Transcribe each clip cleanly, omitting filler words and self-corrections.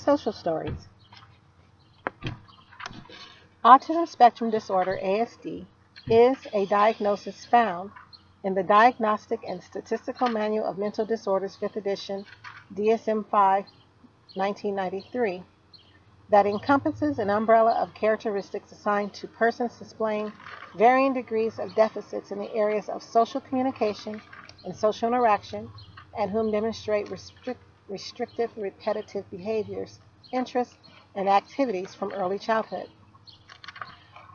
Social stories. Autism spectrum disorder, ASD, is a diagnosis found in the Diagnostic and Statistical Manual of Mental Disorders, 5th edition, DSM-5, 1993, that encompasses an umbrella of characteristics assigned to persons displaying varying degrees of deficits in the areas of social communication and social interaction, and whom demonstrate restrictive, repetitive behaviors, interests, and activities from early childhood.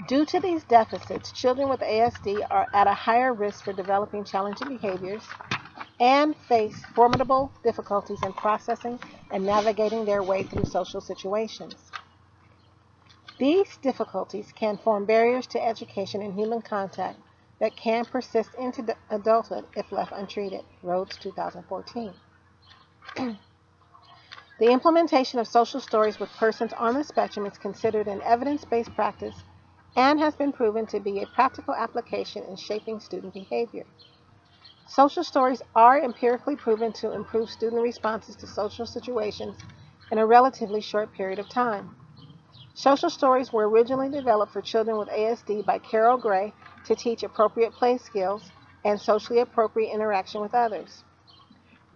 Due to these deficits, children with ASD are at a higher risk for developing challenging behaviors and face formidable difficulties in processing and navigating their way through social situations. These difficulties can form barriers to education and human contact that can persist into adulthood if left untreated. Rhodes, 2014. The implementation of social stories with persons on the spectrum is considered an evidence-based practice and has been proven to be a practical application in shaping student behavior. Social stories are empirically proven to improve student responses to social situations in a relatively short period of time. Social stories were originally developed for children with ASD by Carol Gray to teach appropriate play skills and socially appropriate interaction with others.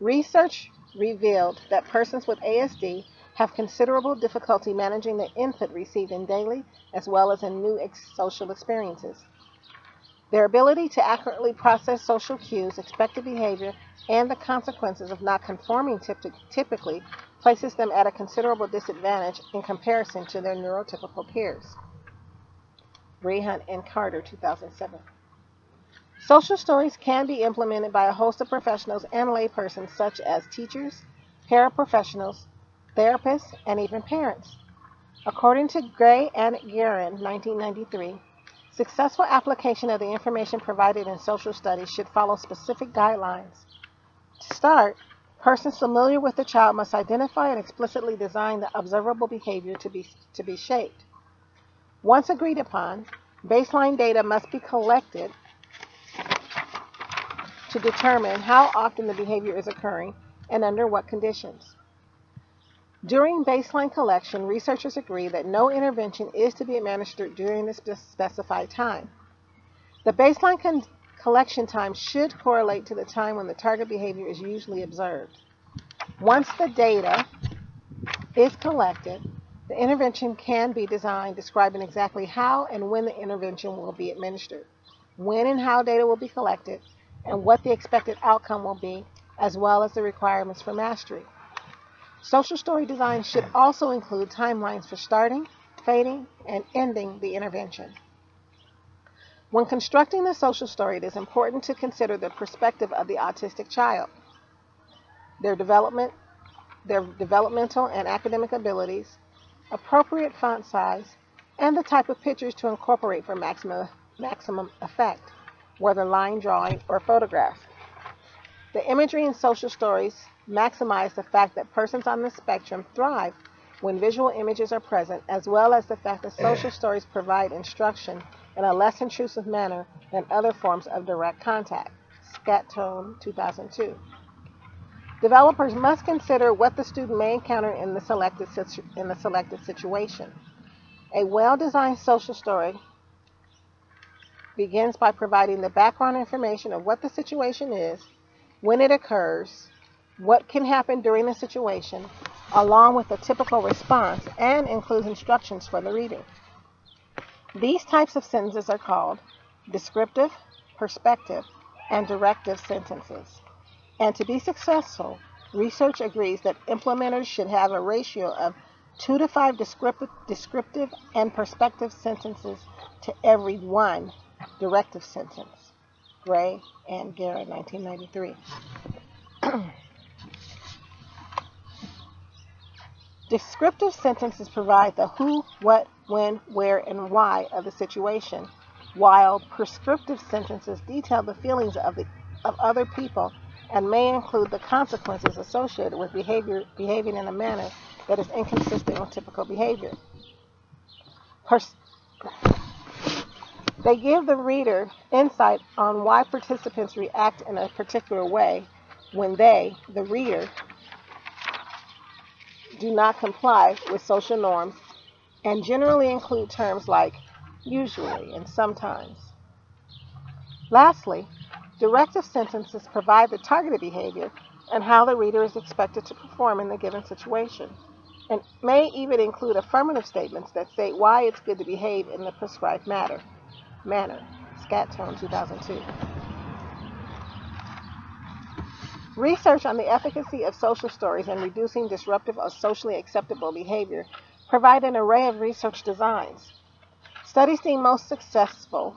Research revealed that persons with ASD have considerable difficulty managing the input received in daily as well as in new social experiences. Their ability to accurately process social cues, expected behavior, and the consequences of not conforming typically places them at a considerable disadvantage in comparison to their neurotypical peers. Hunt and Carter, 2007. Social stories can be implemented by a host of professionals and laypersons such as teachers, paraprofessionals, therapists, and even parents. According to Gray and Guerin, 1993, successful application of the information provided in social studies should follow specific guidelines. To start, persons familiar with the child must identify and explicitly design the observable behavior to be shaped. Once agreed upon, baseline data must be collected to determine how often the behavior is occurring and under what conditions. During baseline collection, researchers agree that no intervention is to be administered during this specified time. The baseline collection time should correlate to the time when the target behavior is usually observed. Once the data is collected, the intervention can be designed describing exactly how and when the intervention will be administered, when and how data will be collected, and what the expected outcome will be, as well as the requirements for mastery. Social story design should also include timelines for starting, fading, and ending the intervention. When constructing the social story, it is important to consider the perspective of the autistic child, their developmental and academic abilities, appropriate font size, and the type of pictures to incorporate for maximum effect, whether line drawing or photograph. The imagery in social stories maximize the fact that persons on the spectrum thrive when visual images are present, as well as the fact that social stories provide instruction in a less intrusive manner than other forms of direct contact. Scatone, 2002. Developers must consider what the student may encounter in the selected situation. A well-designed social story begins by providing the background information of what the situation is, when it occurs, what can happen during the situation, along with a typical response, and includes instructions for the reader. These types of sentences are called descriptive, perspective, and directive sentences. And to be successful, research agrees that implementers should have a ratio of 2 to 5 descriptive and perspective sentences to every 1 directive sentence. Gray and Garrett, 1993. Descriptive sentences provide the who, what, when, where, and why of the situation, while prescriptive sentences detail the feelings of other people and may include the consequences associated with behaving in a manner that is inconsistent with typical behavior. They give the reader insight on why participants react in a particular way when they, the reader, do not comply with social norms and generally include terms like usually and sometimes. Lastly, directive sentences provide the targeted behavior and how the reader is expected to perform in the given situation, and may even include affirmative statements that state why it's good to behave in the prescribed manner. Scatone, 2002. Research on the efficacy of social stories in reducing disruptive or socially acceptable behavior provide an array of research designs. Studies deemed most successful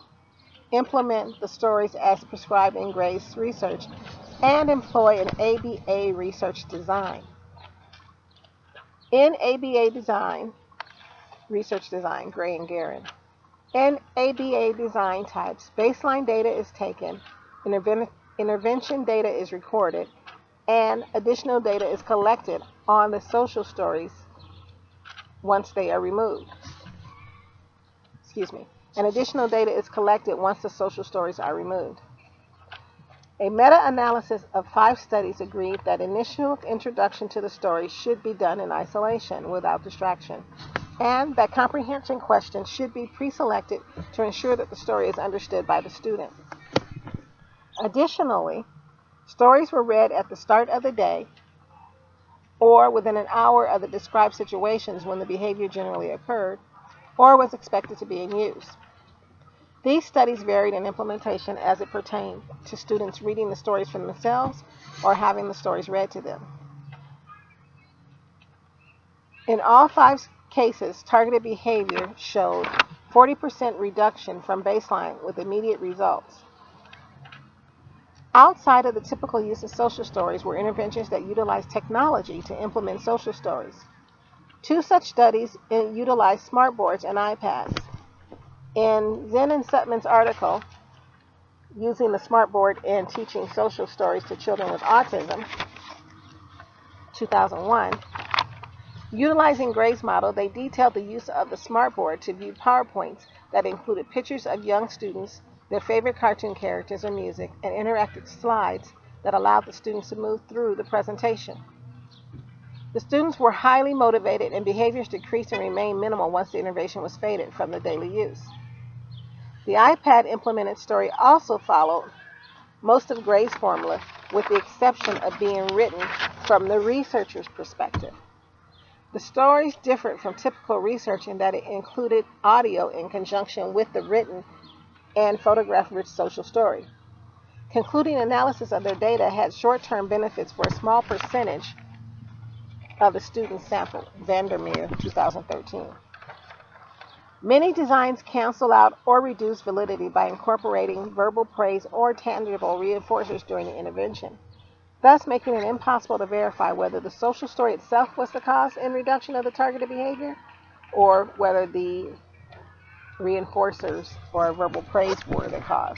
implement the stories as prescribed in Gray's research and employ an ABA research design. In ABA design, research design, Gray and Guerin. In ABA design types, baseline data is taken, intervention data is recorded, and additional data is collected on the social stories once they are removed. And additional data is collected once the social stories are removed. A meta-analysis of 5 studies agreed that initial introduction to the story should be done in isolation without distraction, and that comprehension questions should be pre-selected to ensure that the story is understood by the student. Additionally, stories were read at the start of the day or within an hour of the described situations when the behavior generally occurred or was expected to be in use. These studies varied in implementation as it pertained to students reading the stories for themselves or having the stories read to them. In all 5 cases, targeted behavior showed 40% reduction from baseline with immediate results. Outside of the typical use of social stories were interventions that utilized technology to implement social stories. 2 such studies utilized smartboards and iPads. In Zen and Sutman's article, Using the Smartboard in Teaching Social Stories to Children with Autism, 2001, utilizing Gray's model, they detailed the use of the smartboard to view PowerPoints that included pictures of young students, their favorite cartoon characters or music, and interactive slides that allowed the students to move through the presentation. The students were highly motivated and behaviors decreased and remained minimal once the intervention was faded from the daily use. The iPad implemented story also followed most of Gray's formula, with the exception of being written from the researcher's perspective. The stories differed from typical research in that it included audio in conjunction with the written and photograph-rich social story. Concluding analysis of their data had short-term benefits for a small percentage of the students sampled, Vandermeer, 2013. Many designs cancel out or reduce validity by incorporating verbal praise or tangible reinforcers during the intervention, thus making it impossible to verify whether the social story itself was the cause in reduction of the targeted behavior or whether the reinforcers or verbal praise were the cause.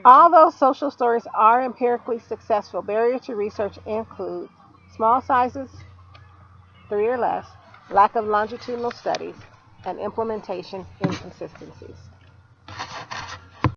Although social stories are empirically successful, barriers to research include small sizes, 3 or less, lack of longitudinal studies, and implementation inconsistencies.